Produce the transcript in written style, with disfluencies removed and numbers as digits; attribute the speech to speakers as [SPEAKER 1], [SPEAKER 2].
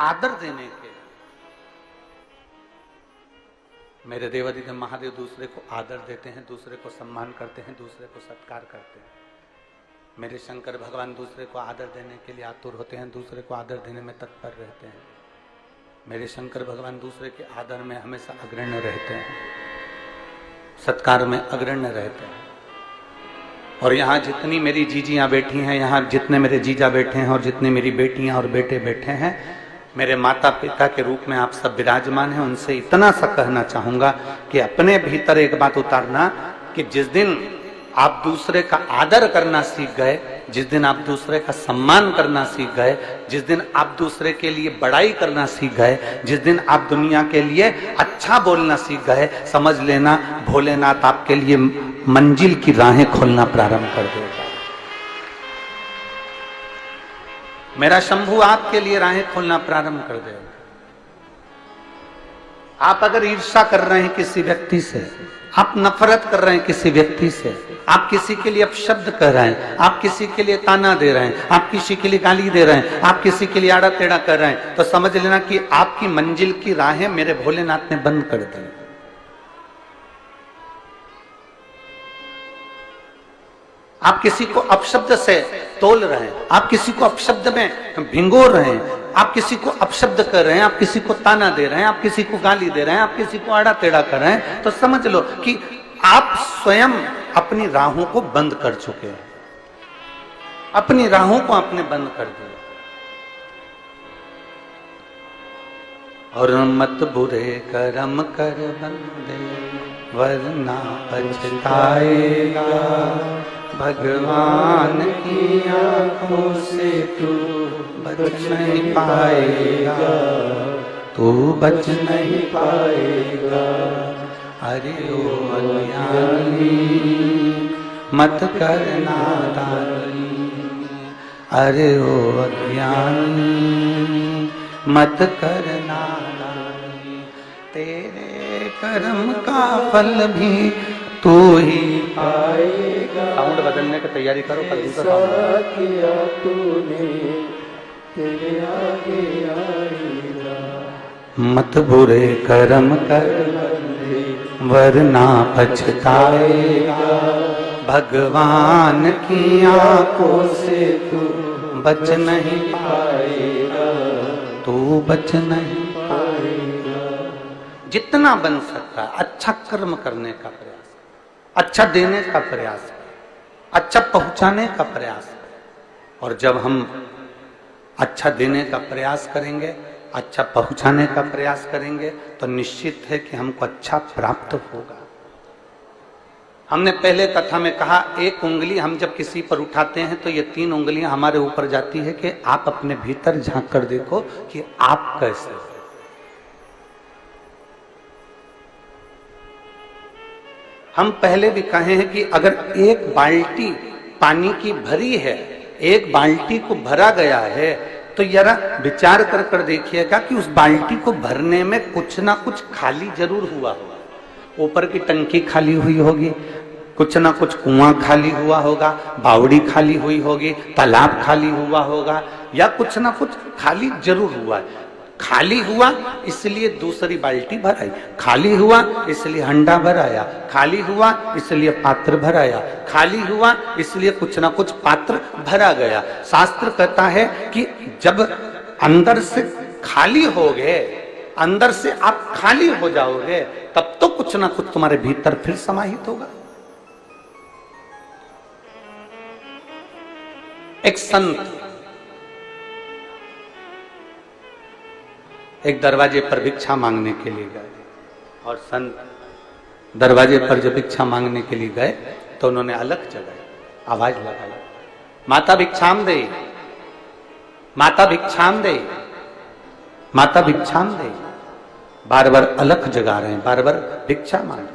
[SPEAKER 1] आदर देने के। मेरे देवाधिदेव महादेव दूसरे को आदर देते हैं, दूसरे को सम्मान करते हैं, दूसरे को सत्कार करते हैं। मेरे शंकर भगवान दूसरे को आदर देने के लिए आतुर होते हैं, दूसरे को आदर देने में तत्पर रहते हैं। मेरे शंकर भगवान दूसरे के आदर में हमेशा अग्रण्य रहते हैं, सत्कार में अग्रण्य रहते हैं। और यहाँ जितनी मेरी जीजियां बैठी हैं, यहाँ जितने मेरे जीजा बैठे हैं और जितनी मेरी बेटियां और बेटे बैठे हैं, मेरे माता पिता के रूप में आप सब विराजमान हैं। उनसे इतना सा कहना चाहूंगा कि अपने भीतर एक बात उतारना कि जिस दिन आप दूसरे का आदर करना सीख गए, जिस दिन आप दूसरे का सम्मान करना सीख गए, जिस दिन आप दूसरे के लिए बड़ाई करना सीख गए, जिस दिन आप दुनिया के लिए अच्छा बोलना सीख गए, समझ लेना भोलेनाथ आपके लिए मंजिल की राहें खोलना प्रारंभ कर देगा। मेरा शंभू आपके लिए राहें खोलना प्रारंभ कर देगा। आप अगर ईर्ष्या कर रहे हैं किसी व्यक्ति से, आप नफरत कर रहे हैं किसी व्यक्ति से, आप किसी के लिए अपशब्द कह रहे हैं, आप किसी के लिए ताना दे रहे हैं, आप किसी के लिए गाली दे रहे हैं, आप किसी के लिए आड़ा टेढ़ा कर रहे हैं, तो समझ लेना कि आपकी मंजिल की राहें मेरे भोलेनाथ ने बंद कर दी। आप किसी को अपशब्द से तोल रहे हैं, आप किसी को अपशब्द में भिंगोर रहे हैं, आप किसी को अपशब्द कर रहे हैं, आप किसी को ताना दे रहे हैं, आप किसी को गाली दे रहे हैं, आप किसी को आड़ा टेढ़ा कर रहे हैं, तो समझ लो कि आप स्वयं अपनी राहों को बंद कर चुके हैं, अपनी राहों को आपने बंद कर दिया। और मत बुरे कर्म कर बंदे वरना पछताएगा, भगवान की आंखों से तू बच नहीं पाएगा, तू बच नहीं पाएगा। अरे ओ अज्ञानी मत कर नादानी, अरे ओ अज्ञानी मत कर नादानी, तेरे कर्म का फल भी तू ही पाएगा। साउंड बदलने की तैयारी करो, कल दूसरा किया तूने तेरे आगे आएगा। मत बुरे कर्म कर वरना पछताएगा, भगवान की आंखों से तू बच नहीं पाएगा, तू बच नहीं पाएगा। जितना बन सकता है अच्छा कर्म करने का प्रयास, अच्छा देने का प्रयास, अच्छा पहुंचाने का प्रयास। और जब हम अच्छा देने का प्रयास करेंगे, अच्छा पहुंचाने का प्रयास करेंगे, तो निश्चित है कि हमको अच्छा प्राप्त होगा। हमने पहले कथा में कहा, एक उंगली हम जब किसी पर उठाते हैं तो ये 3 उंगलियां हमारे ऊपर जाती है कि आप अपने भीतर झांक कर देखो कि आप कैसे हो। हम पहले भी कहे हैं कि अगर एक बाल्टी पानी की भरी है, एक बाल्टी को भरा गया है, तो जरा विचार कर कर देखिएगा कि उस बाल्टी को भरने में कुछ ना कुछ खाली जरूर हुआ होगा। ऊपर की टंकी खाली हुई होगी, कुछ ना कुछ कुआं खाली हुआ होगा, बावड़ी खाली हुई होगी, तालाब खाली हुआ होगा, या कुछ ना कुछ खाली जरूर हुआ है। खाली हुआ इसलिए दूसरी बाल्टी भराई, खाली हुआ इसलिए हंडा भराया, खाली हुआ इसलिए पात्र भराया, खाली हुआ इसलिए कुछ ना कुछ पात्र भरा गया। शास्त्र कहता है कि जब अंदर से खाली हो गए, अंदर से आप खाली हो जाओगे, तब तो कुछ ना कुछ तुम्हारे भीतर फिर समाहित होगा। एक संत एक दरवाजे पर भिक्षा मांगने के लिए गए, और संत दरवाजे पर जब भिक्षा मांगने के लिए गए तो उन्होंने अलग जगह आवाज लगाई, माता भिक्षाम दे, माता भिक्षाम दे, माता भिक्षाम दे। बार बार अलग जगा रहे हैं, बार बार भिक्षा मांग।